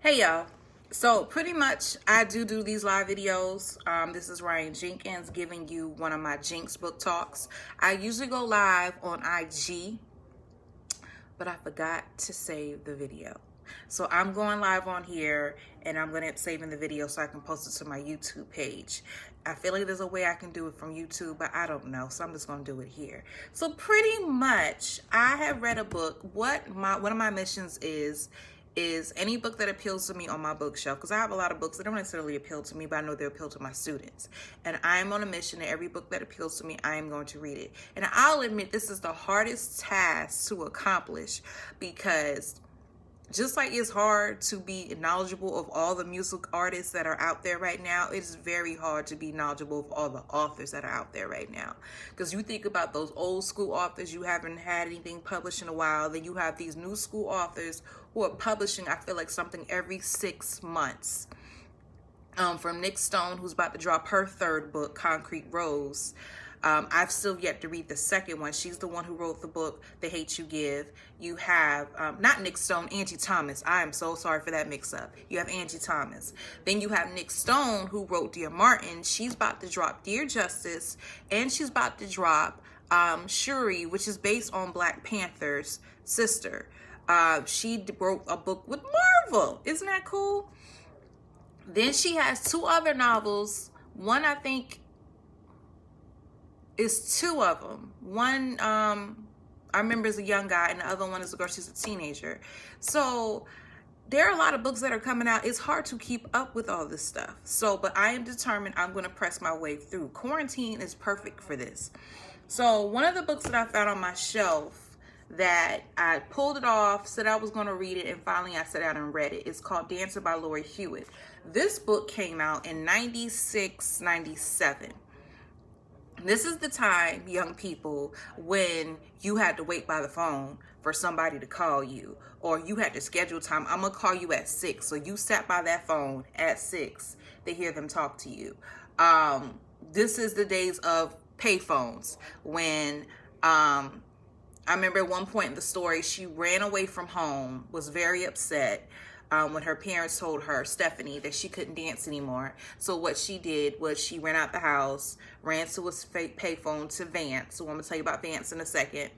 Hey y'all. So pretty much I do these live videos. This is Ryan Jenkins giving you one of my Jinx book talks. I usually go live on IG, but I forgot to save the video. So I'm going live on here and I'm going to save in the video so I can post it to my YouTube page. I feel like there's a way I can do it from YouTube, but I don't know. So I'm just going to do it here. So pretty much I have read a book. One of my missions is any book that appeals to me on my bookshelf, because I have a lot of books that don't necessarily appeal to me, but I know they appeal to my students. And I'm on a mission that every book that appeals to me, I am going to read it. And I'll admit this is the hardest task to accomplish, because just like it's hard to be knowledgeable of all the music artists that are out there right now, it's very hard to be knowledgeable of all the authors that are out there right now. Because you think about those old school authors, you haven't had anything published in a while. Then you have these new school authors who are publishing, I feel like, something every 6 months. From Nick Stone, who's about to drop her third book, Concrete Rose. I've still yet to read the second one. She's the one who wrote the book, The Hate You Give. You have, not Nick Stone, Angie Thomas. I am so sorry for that mix-up. You have Angie Thomas. Then you have Nick Stone, who wrote Dear Martin. She's about to drop Dear Justice, and she's about to drop Shuri, which is based on Black Panther's sister. She wrote a book with Marvel. Isn't that cool? Then she has 2 other novels. One, I think, is 2 of them. One, I remember, is a young guy, and the other one is a girl. She's a teenager. So there are a lot of books that are coming out. It's hard to keep up with all this stuff. So, but I am determined I'm going to press my way through. Quarantine is perfect for this. So one of the books that I found on my shelf that I pulled it off, said I was going to read it, and finally I sat down and read it. It's called Dancer by Lorri Hewett. This book came out in 96, 97. This is the time, young people, when you had to wait by the phone for somebody to call you, or you had to schedule time. I'm going to call you at 6. So you sat by that phone at 6 to hear them talk to you. This is the days of payphones when, I remember at one point in the story, she ran away from home, was very upset when her parents told her, Stephanie, that she couldn't dance anymore. So what she did was she ran out the house, ran to a payphone to Vance. So I'm going to tell you about Vance in a second.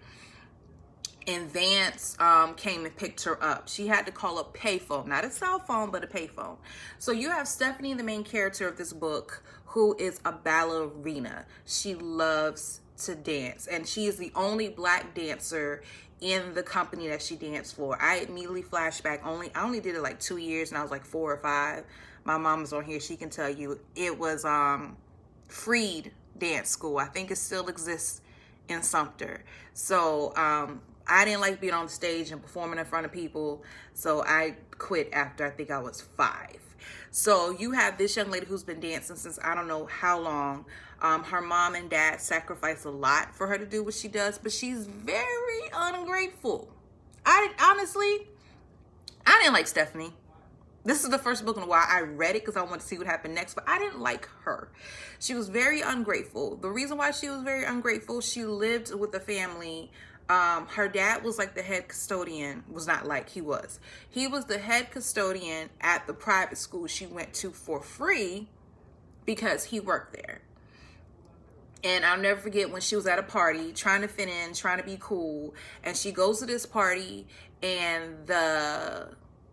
And Vance came and picked her up. She had to call a payphone, not a cell phone, but a payphone. So you have Stephanie, the main character of this book, who is a ballerina. She loves to dance, and she is the only Black dancer in the company that she danced for. I immediately flashed back. I only did it like 2 years, and I was like 4 or 5. My mom's on here, she can tell you. It was Freed Dance School. I think it still exists in Sumter. So I didn't like being on the stage and performing in front of people, so I quit after I think I was 5. So you have this young lady who's been dancing since I don't know how long. Her mom and dad sacrifice a lot for her to do what she does, but she's very ungrateful. Honestly, I didn't like Stephanie. This is the first book in a while I read it because I wanted to see what happened next, but I didn't like her. She was very ungrateful. The reason why she was very ungrateful, she lived with a family. Her dad was like the head custodian, was not like, he was. He was the head custodian at the private school she went to for free because he worked there. And I'll never forget when she was at a party trying to fit in, trying to be cool. And she goes to this party and the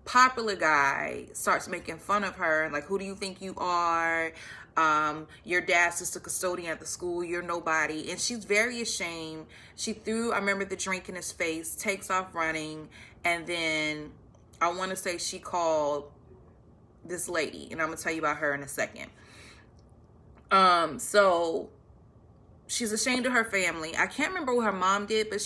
popular guy starts making fun of her. Like, who do you think you are? Your dad's just a custodian at the school. You're nobody. And she's very ashamed. She threw, I remember, the drink in his face, takes off running. And then I want to say she called this lady. And I'm going to tell you about her in a second. So she's ashamed of her family. I can't remember what her mom did, but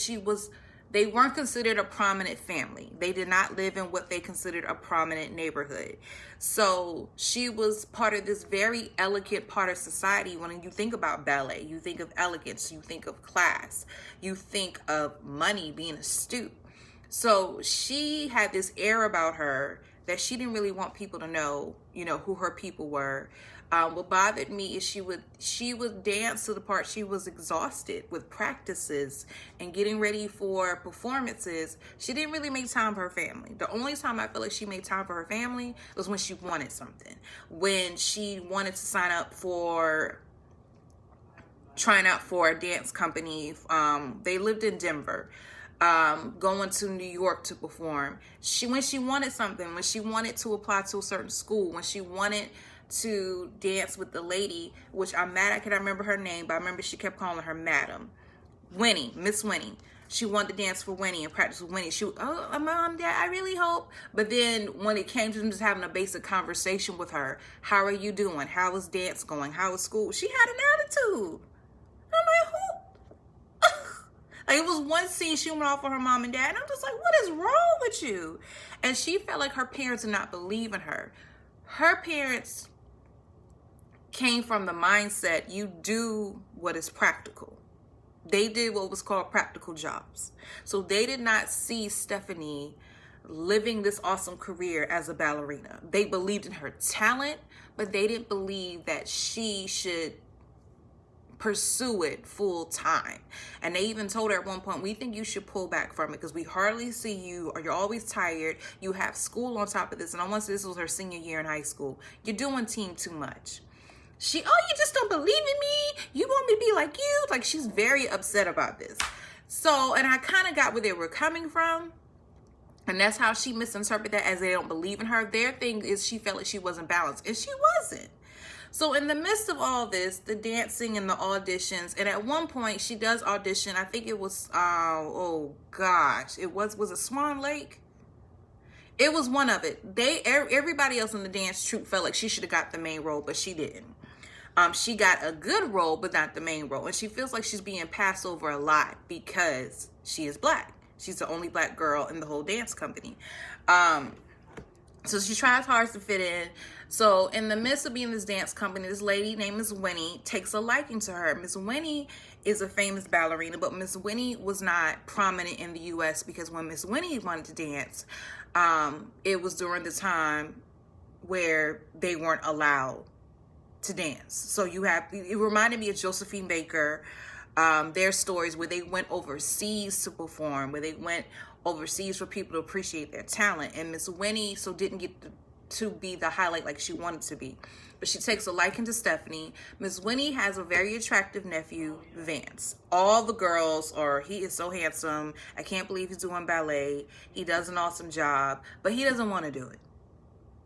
they weren't considered a prominent family. They did not live in what they considered a prominent neighborhood. So she was part of this very elegant part of society. When you think about ballet, you think of elegance, you think of class, you think of money, being astute. So she had this air about her that she didn't really want people to know, who her people were. What bothered me is she would dance to the part she was exhausted with practices and getting ready for performances. She didn't really make time for her family. The only time I feel like she made time for her family was when she wanted something. When she wanted to sign up for trying out for a dance company. They lived in Denver. Going to New York to perform. When she wanted something, when she wanted to apply to a certain school, when she wanted to dance with the lady, which I'm mad I cannot remember her name, but I remember she kept calling her Madam. Winnie, Miss Winnie. She wanted to dance for Winnie and practice with Winnie. She would, Mom, Dad, I really hope. But then when it came to them just having a basic conversation with her, how are you doing? How is dance going? How is school? She had an attitude. I'm like, who? Like, it was one scene she went off with her mom and dad, and I'm just like, what is wrong with you? And she felt like her parents did not believe in her. Her parents came from the mindset, you do what is practical. They did what was called practical jobs. So they did not see Stephanie living this awesome career as a ballerina. They believed in her talent, but they didn't believe that she should pursue it full time. And they even told her at one point, we think you should pull back from it because we hardly see you, or you're always tired. You have school on top of this. And I want to say this was her senior year in high school. You're doing team too much. You just don't believe in me. You want me to be like you? Like, she's very upset about this. So, and I kind of got where they were coming from. And that's how she misinterpreted that, as they don't believe in her. Their thing is she felt like she wasn't balanced, and she wasn't. So in the midst of all this, the dancing and the auditions, and at one point she does audition. I think it was, was it Swan Lake? It was one of it. Everybody else in the dance troupe felt like she should have got the main role, but she didn't. She got a good role, but not the main role. And she feels like she's being passed over a lot because she is Black. She's the only Black girl in the whole dance company. So she tries hard to fit in. So in the midst of being this dance company, this lady named Miss Winnie takes a liking to her. Miss Winnie is a famous ballerina, but Miss Winnie was not prominent in the U.S. because when Miss Winnie wanted to dance, it was during the time where they weren't allowed to dance. So it reminded me of Josephine Baker, their stories where they went overseas to perform, where they went overseas for people to appreciate their talent. And Miss Winnie didn't get to be the highlight like she wanted to be. But she takes a liking to Stephanie. Miss Winnie has a very attractive nephew, Vance. All the girls he is so handsome. I can't believe he's doing ballet. He does an awesome job, but he doesn't want to do it.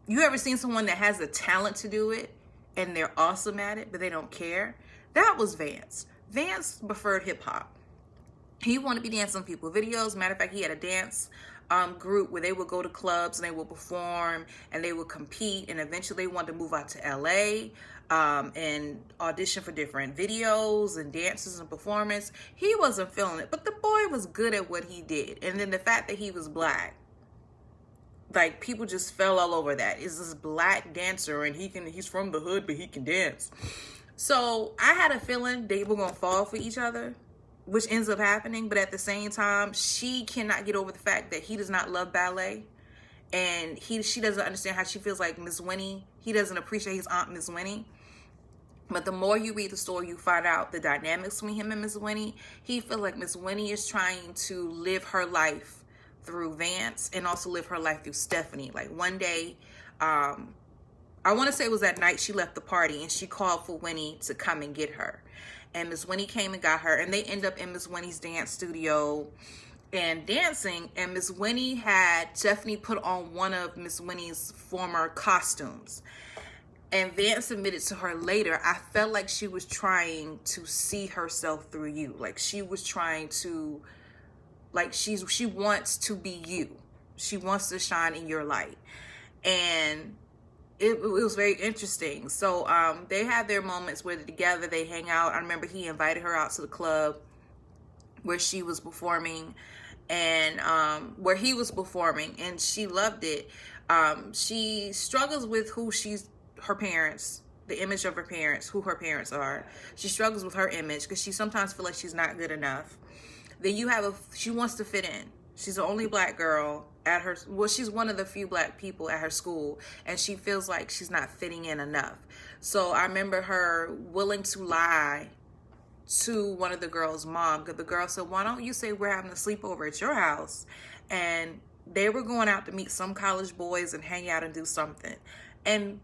You ever seen someone that has the talent to do it and they're awesome at it, but they don't care? That was Vance. Vance preferred hip hop. He wanted to be dancing people videos. Matter of fact, he had a dance group where they would go to clubs and they would perform and they would compete. And eventually they wanted to move out to LA and audition for different videos and dances and performance. He wasn't feeling it, but the boy was good at what he did. And then the fact that he was Black, like, people just fell all over that. Is this Black dancer and he's from the hood, but he can dance. So I had a feeling they were going to fall for each other, which ends up happening. But at the same time, she cannot get over the fact that he does not love ballet. And she doesn't understand how she feels like Miss Winnie. He doesn't appreciate his aunt, Miss Winnie. But the more you read the story, you find out the dynamics between him and Miss Winnie. He feels like Miss Winnie is trying to live her life through Vance and also live her life through Stephanie. Like, one day, I want to say it was that night she left the party and she called for Winnie to come and get her. And Miss Winnie came and got her, and they end up in Miss Winnie's dance studio and dancing. And Miss Winnie had Stephanie put on one of Miss Winnie's former costumes. And Vance admitted to her later, I felt like she was trying to see herself through you. Like, she was trying to, like, she wants to be you. She wants to shine in your light. And it was very interesting. So they have their moments where they're together, they hang out. I remember he invited her out to the club where she was performing, and where he was performing, and she loved it. She struggles with her parents, the image of her parents, who her parents are. She struggles with her image because she sometimes feels like she's not good enough. Then she wants to fit in. She's the only black girl at her, well, she's one of the few black people at her school, and she feels like she's not fitting in enough. So I remember her willing to lie to one of the girls' mom, because the girl said, why don't you say we're having a sleepover at your house? And they were going out to meet some college boys and hang out and do something. And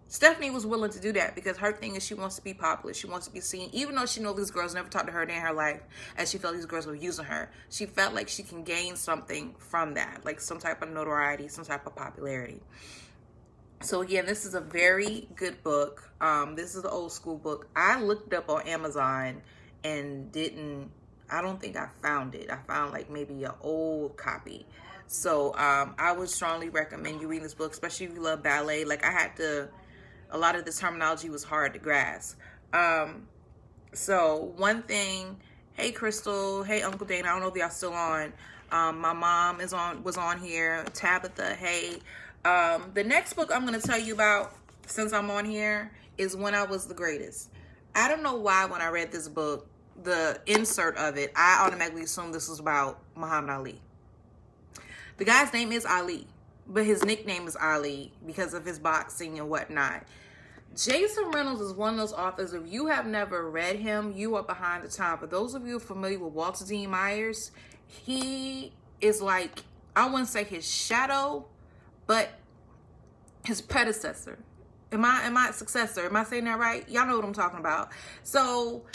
Stephanie was willing to do that because her thing is she wants to be popular. She wants to be seen. Even though she knows these girls never talked to her a day in her life, and she felt these girls were using her, she felt like she can gain something from that, like some type of notoriety, some type of popularity. So again, this is a very good book. This is an old school book. I looked up on Amazon and I don't think I found it. I found like maybe an old copy. So I would strongly recommend you read this book, especially if you love ballet. Like a lot of the terminology was hard to grasp. So one thing, hey Crystal, hey Uncle Dana, I don't know if y'all still on. My mom was on here. Tabitha, hey. The next book I'm going to tell you about, since I'm on here, is When I Was the Greatest. I don't know why when I read this book, the insert of it, I automatically assumed this was about Muhammad Ali. The guy's name is Ali, but his nickname is Ali because of his boxing and whatnot. Jason Reynolds is one of those authors, if you have never read him, you are behind the time. For those of you familiar with Walter D. Myers, he is like, I wouldn't say his shadow, but his predecessor. Am I successor? Am I saying that right? Y'all know what I'm talking about. So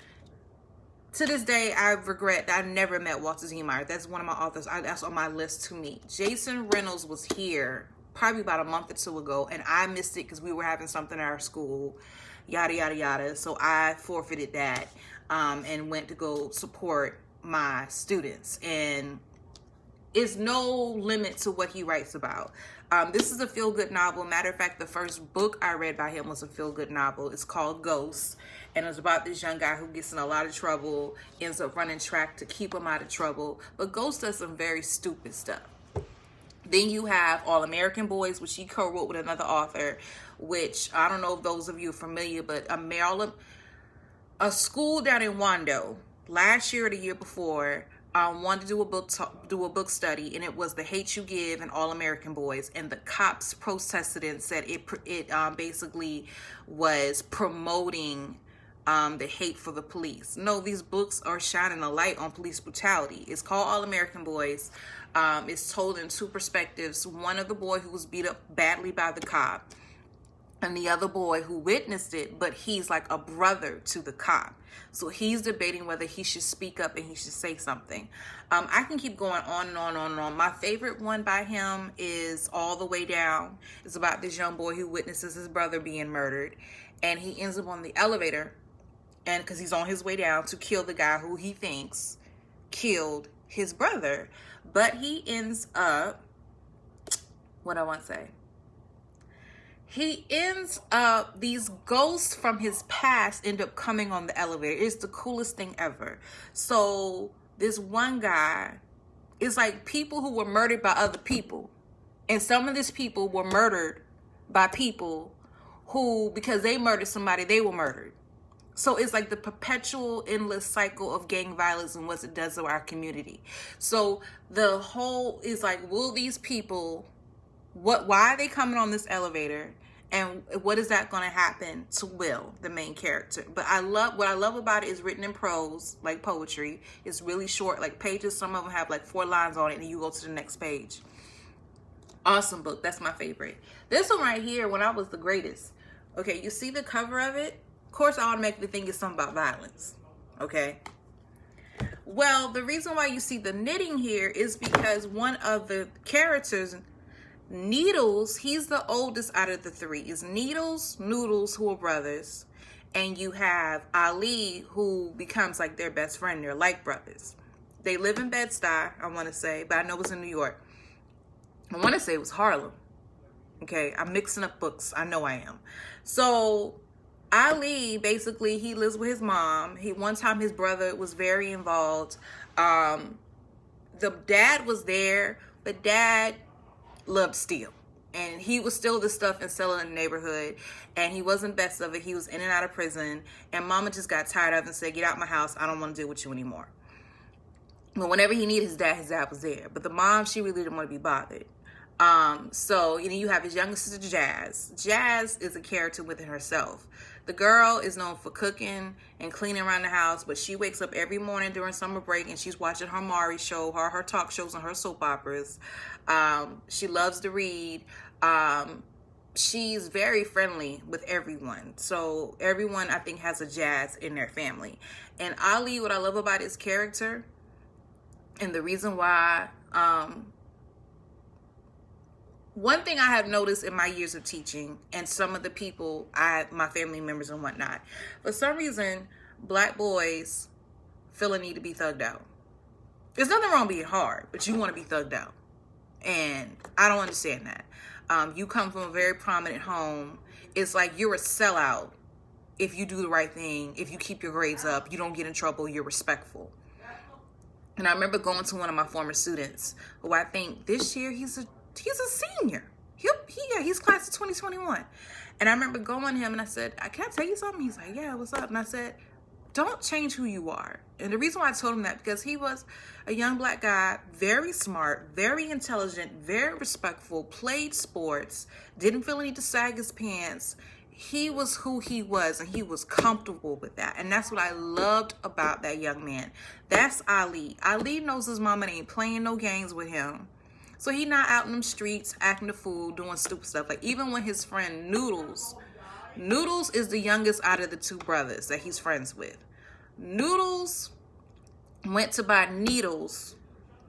to this day, I regret that I never met Walter D. Myers. That's one of my authors. That's on my list to meet. Jason Reynolds was here probably about a month or two ago, and I missed it because we were having something at our school, yada, yada, yada. So I forfeited that and went to go support my students. And it's no limit to what he writes about. This is a feel-good novel. Matter of fact, the first book I read by him was a feel-good novel. It's called Ghost, and it's about this young guy who gets in a lot of trouble, ends up running track to keep him out of trouble. But Ghost does some very stupid stuff. Then you have All American Boys, which he co-wrote with another author, which I don't know if those of you are familiar, but a school down in Wando last year or the year before wanted to do a book study, and it was The Hate U Give and All American Boys, and the cops protested and said it basically was promoting the hate for the police. No, these books are shining a light on police brutality. It's called All American Boys. It's told in two perspectives. One of the boy who was beat up badly by the cop, and the other boy who witnessed it, but he's like a brother to the cop. So he's debating whether he should speak up and he should say something. I can keep going on and on and on. My favorite one by him is All the Way Down. It's about this young boy who witnesses his brother being murdered, and he ends up on the elevator, and because he's on his way down to kill the guy who he thinks killed his brother. But he ends up, he ends up, these ghosts from his past end up coming on the elevator. It's the coolest thing ever. So this one guy, it's like people who were murdered by other people. And some of these people were murdered by people who, because they murdered somebody, they were murdered. So it's like the perpetual, endless cycle of gang violence and what it does to our community. So the whole is like, will these people, why are they coming on this elevator? And what is that going to happen to Will, the main character? But what I love about it is written in prose, like poetry. It's really short, like pages. Some of them have like 4 lines on it, and you go to the next page. Awesome book. That's my favorite. This one right here, When I Was the Greatest. Okay, you see the cover of it? Of course, I automatically think it's something about violence. Okay. Well, the reason why you see the knitting here is because one of the characters, Needles, he's the oldest out of the 3. It's Needles, Noodles, who are brothers, and you have Ali, who becomes like their best friend. They're like brothers. They live in Bed-Stuy, I want to say, but I know it's in New York. I want to say it was Harlem. Okay, I'm mixing up books. I know I am. So Ali, basically, he lives with his mom. One time his brother was very involved. The dad was there, but dad loved steal. And he would steal the stuff and sell it in the neighborhood. And he wasn't best of it. He was in and out of prison. And mama just got tired of it and said, get out my house. I don't want to deal with you anymore. But whenever he needed his dad was there. But the mom, she really didn't want to be bothered. So, you know, you have his younger sister, Jazz. Jazz is a character within herself. The girl is known for cooking and cleaning around the house, but she wakes up every morning during summer break and she's watching her Maury show, her talk shows and her soap operas. She loves to read. She's very friendly with everyone. So everyone, I think, has a Jazz in their family. And Ali, what I love about his character and the reason why, one thing I have noticed in my years of teaching and some of the people, my family members and whatnot, for some reason, black boys feel a need to be thugged out. There's nothing wrong being hard, but you want to be thugged out. And I don't understand that. You come from a very prominent home. It's like you're a sellout if you do the right thing, if you keep your grades up, you don't get in trouble, you're respectful. And I remember going to one of my former students, who I think this year he's a senior. He's class of 2021. And I remember going to him and I said, can I tell you something? He's like, yeah, what's up? And I said, don't change who you are. And the reason why I told him that, because he was a young black guy, very smart, very intelligent, very respectful, played sports, didn't feel any need to sag his pants. He was who he was, and he was comfortable with that. And that's what I loved about that young man. That's Ali. Ali knows his mama ain't playing no games with him. So he not out in them streets acting the fool, doing stupid stuff. Like even when his friend Noodles is the youngest out of the two brothers that he's friends with. Noodles went to buy Needles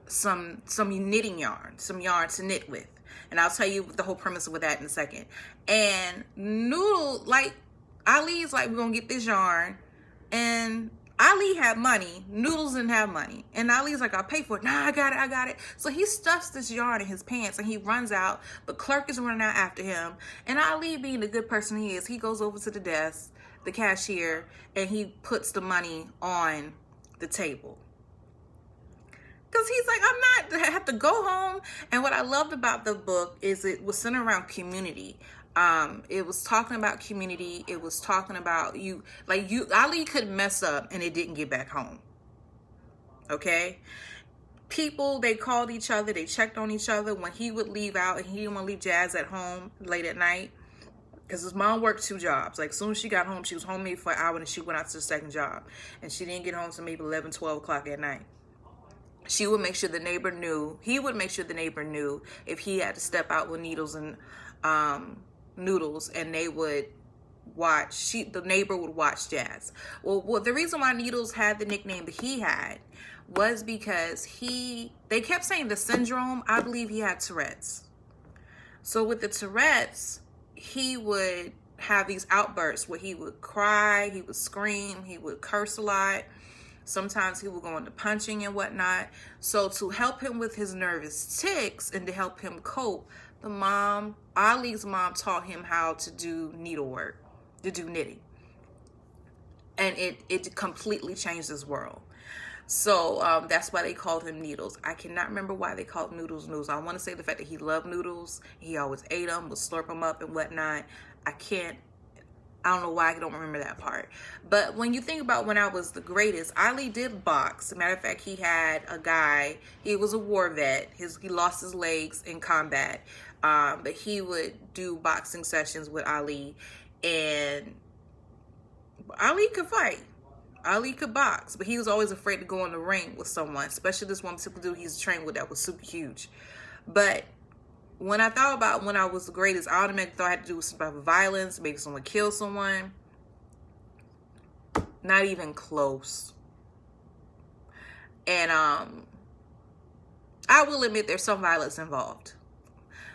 some knitting yarn, some yarn to knit with. And I'll tell you the whole premise of that in a second. And Noodle, like, Ali's like, we're going to get this yarn. And Ali had money. Noodles didn't have money. And Ali's like, I'll pay for it. Nah, I got it. So he stuffs this yarn in his pants and he runs out. The clerk is running out after him. And Ali, being the good person he is, he goes over to the desk, the cashier, and he puts the money on the table. Because he's like, I have to go home. And what I loved about the book is it was centered around community. It was talking about community. It was talking about Ali could mess up and it didn't get back home. Okay? People, they called each other. They checked on each other when he would leave out and he didn't want to leave Jazz at home late at night. Because his mom worked 2 jobs. Like, as soon as she got home, she was home maybe for an hour and she went out to the second job. And she didn't get home until maybe 11, 12 o'clock at night. She would make sure the neighbor knew. He would make sure the neighbor knew if he had to step out with Needles and Noodles, and they would watch. The neighbor would watch Jazz. Well, the reason why Needles had the nickname that he had was because they kept saying the syndrome. I believe he had Tourette's. So with the Tourette's, he would have these outbursts where he would cry, he would scream, he would curse a lot. Sometimes he would go into punching and whatnot. So to help him with his nervous tics and to help him cope, Ali's mom taught him how to do needlework, to do knitting. And it completely changed his world. So that's why they called him Needles. I cannot remember why they called Noodles Noodles. I want to say the fact that he loved noodles. He always ate them, would slurp them up and whatnot. I don't know why I don't remember that part. But when you think about when I was the greatest, Ali did box. As a matter of fact, he had a guy. He was a war vet. He lost his legs in combat. But he would do boxing sessions with Ali. And Ali could fight. Ali could box. But he was always afraid to go in the ring with someone. Especially this one particular dude he's trained with that was super huge. But when I thought about when I was the greatest, I automatically thought I had to do with some type of violence, maybe someone killed someone. Not even close. And I will admit there's some violence involved.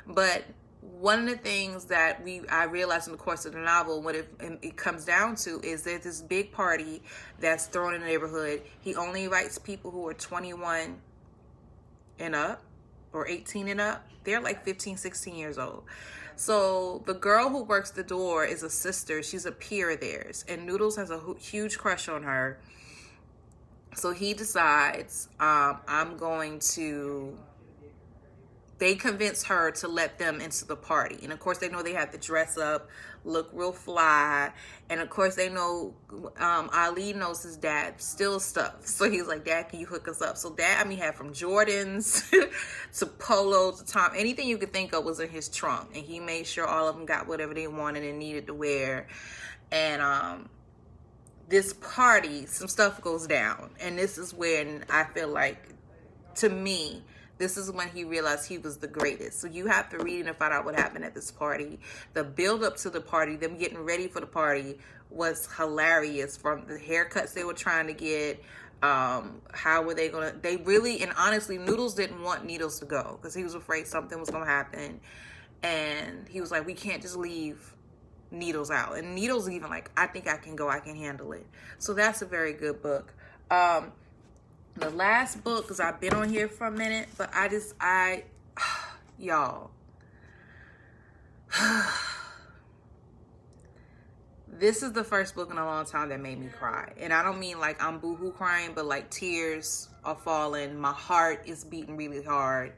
But one of the things that I realized in the course of the novel, what it comes down to, is there's this big party that's thrown in the neighborhood. He only invites people who are 21 and up, or 18 and up. They're like 15, 16 years old. So the girl who works the door is a sister. She's a peer of theirs. And Noodles has a huge crush on her. So he decides, I'm going to they convince her to let them into the party. And of course they know they have to dress up, look real fly. And of course they know Ali knows his dad steals stuff. So he's like, Dad, can you hook us up? So Dad, had from Jordans to Polo to Tom. Anything you could think of was in his trunk. And he made sure all of them got whatever they wanted and needed to wear. And this party, some stuff goes down. And this is when I feel like, to me, this is when he realized he was the greatest. So you have to read and find out what happened at this party. The build up to the party, them getting ready for the party, was hilarious. From the haircuts they were trying to get, how were they gonna, they really, and honestly, Noodles didn't want Needles to go because he was afraid something was gonna happen. And he was like, we can't just leave Needles out. And Needles even like, I think I can go, I can handle it. So that's a very good book. The last book, because I've been on here for a minute, but y'all, this is the first book in a long time that made me cry. And I don't mean like I'm boohoo crying, but like tears are falling. My heart is beating really hard.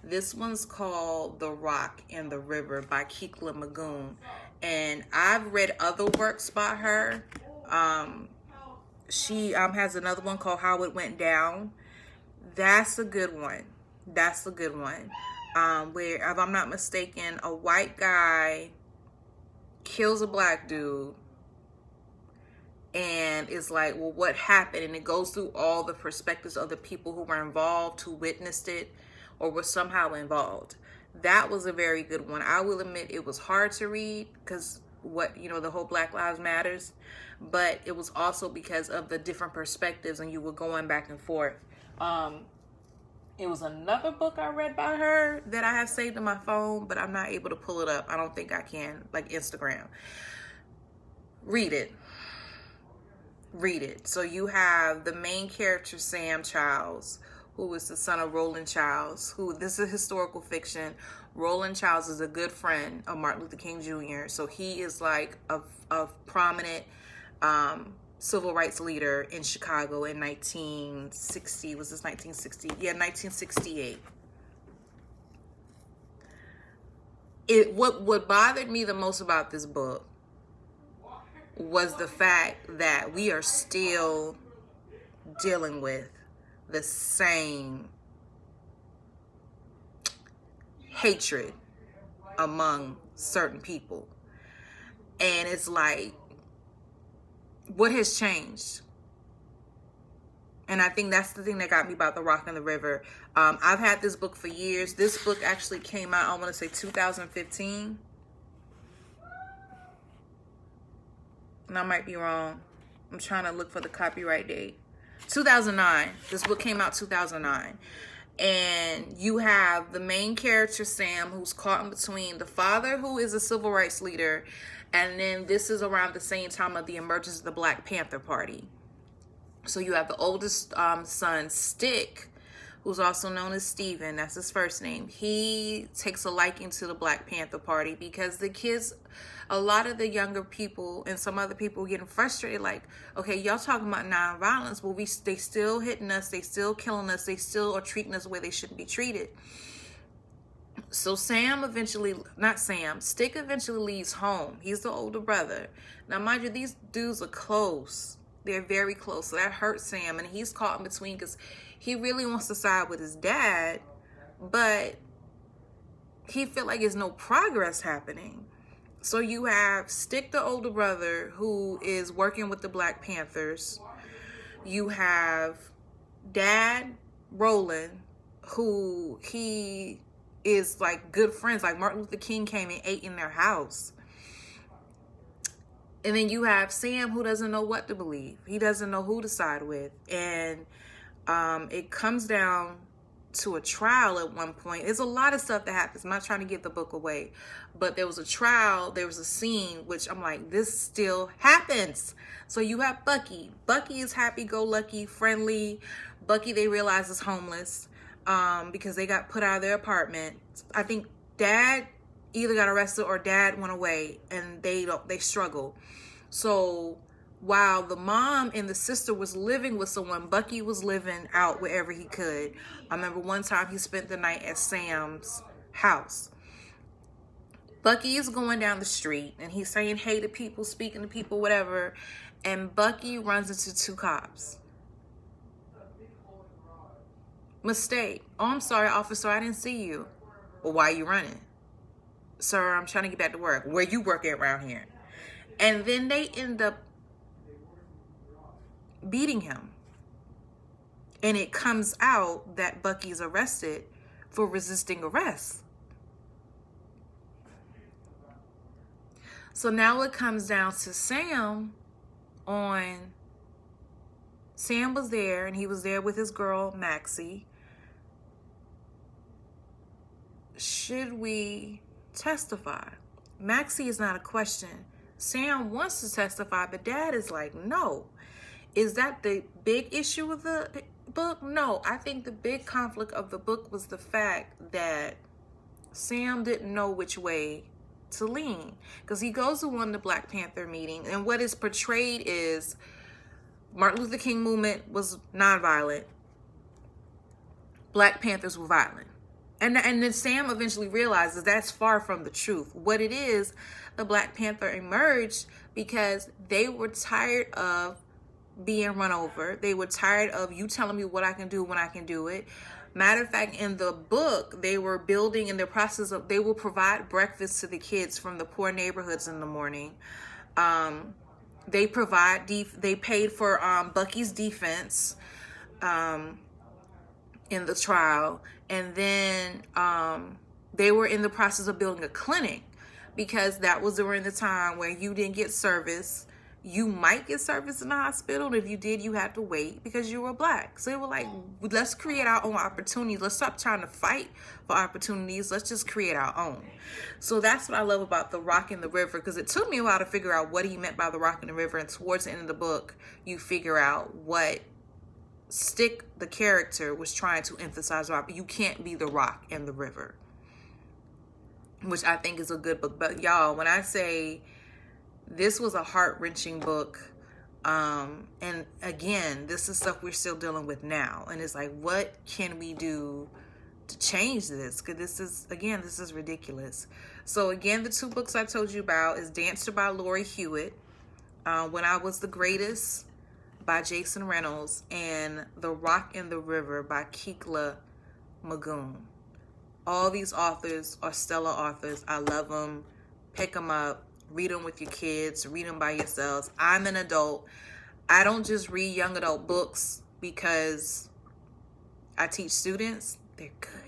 This one's called The Rock and the River by Kekla Magoon. And I've read other works by her. She has another one called How It Went Down. That's a good one. That's a good one. Where, if I'm not mistaken, a white guy kills a black dude and is like, well, what happened? And it goes through all the perspectives of the people who were involved, who witnessed it, or were somehow involved. That was a very good one. I will admit it was hard to read because the whole Black Lives Matters, but it was also because of the different perspectives and you were going back and forth. It was another book I read by her that I have saved on my phone, but I'm not able to pull it up. I don't think I can, like Instagram. Read it. Read it. So you have the main character, Sam Childs, who is the son of Roland Childs, this is historical fiction. Roland Childs is a good friend of Martin Luther King Jr. So he is like a prominent civil rights leader in Chicago in 1960. Was this 1960? Yeah, 1968. What bothered me the most about this book was the fact that we are still dealing with the same hatred among certain people. And it's like, what has changed? And I think that's the thing that got me about The Rock and the River. I've had this book for years. This book actually came out, I want to say 2015. And I might be wrong. I'm trying to look for the copyright date. 2009. This book came out 2009. And you have the main character, Sam, who's caught in between the father, who is a civil rights leader, and then this is around the same time of the emergence of the Black Panther Party. So you have the oldest son, Stick, who's also known as Steven. That's his first name. He takes a liking to the Black Panther Party because the kids, a lot of the younger people and some other people getting frustrated, like, okay, y'all talking about nonviolence, but they still hitting us, they still killing us, they still are treating us the way they shouldn't be treated. So Stick eventually leaves home. He's the older brother. Now, mind you, these dudes are close. They're very close. So that hurts Sam. And he's caught in between because he really wants to side with his dad, but he feel like there's no progress happening. So you have Stick, the older brother, who is working with the Black Panthers. You have Dad, Roland, who he is like good friends. Like Martin Luther King came and ate in their house. And then you have Sam, who doesn't know what to believe. He doesn't know who to side with. And it comes down to a trial at one point. There's a lot of stuff that happens. I'm not trying to give the book away. But there was a trial. There was a scene, which I'm like, this still happens. So you have Bucky. Bucky is happy-go-lucky, friendly. Bucky, they realize, is homeless because they got put out of their apartment. I think Dad either got arrested or Dad went away, and they struggle. So while the mom and the sister was living with someone, Bucky was living out wherever he could. I remember one time he spent the night at Sam's house. Bucky is going down the street and he's saying hey to people, speaking to people, whatever. And Bucky runs into two cops. Mistake. Oh, I'm sorry, officer, I didn't see you. Well, why are you running? Sir, I'm trying to get back to work. Where you work at around here? And then they end up beating him. And it comes out that Bucky's arrested for resisting arrest. So now it comes down to Sam was there, and he was there with his girl, Maxie. Should we testify? Maxie is not a question. Sam wants to testify, but Dad is like, no. Is that the big issue of the book? No, I think the big conflict of the book was the fact that Sam didn't know which way to lean, because he goes to one of the Black Panther meeting, and what is portrayed is Martin Luther King movement was nonviolent. Black Panthers were violent. And then Sam eventually realizes that's far from the truth. What it is, the Black Panther emerged because they were tired of being run over. They were tired of you telling me what I can do when I can do it. Matter of fact, in the book, they were building in the process of, they will provide breakfast to the kids from the poor neighborhoods in the morning. They paid for Bucky's defense in the trial. And then they were in the process of building a clinic, because that was during the time where you didn't get service. You might get service in the hospital, and if you did, you had to wait because you were Black. So they were like, let's create our own opportunities. Let's stop trying to fight for opportunities. Let's just create our own. So that's what I love about The Rock and the River, because it took me a while to figure out what he meant by The Rock and the River. And towards the end of the book, you figure out what Stick, the character, was trying to emphasize about. You can't be the rock and the river, which I think is a good book. But y'all, when I say this was a heart-wrenching book, and again, this is stuff we're still dealing with now, and it's like, what can we do to change this? Because this is ridiculous. So again, the two books I told you about is Dancer by Lorri Hewett, When I Was the Greatest by Jason Reynolds, and The Rock and the River by Kekla Magoon. All these authors are stellar authors. I love them. Pick them up. Read them with your kids. Read them by yourselves. I'm an adult. I don't just read young adult books because I teach students. They're good.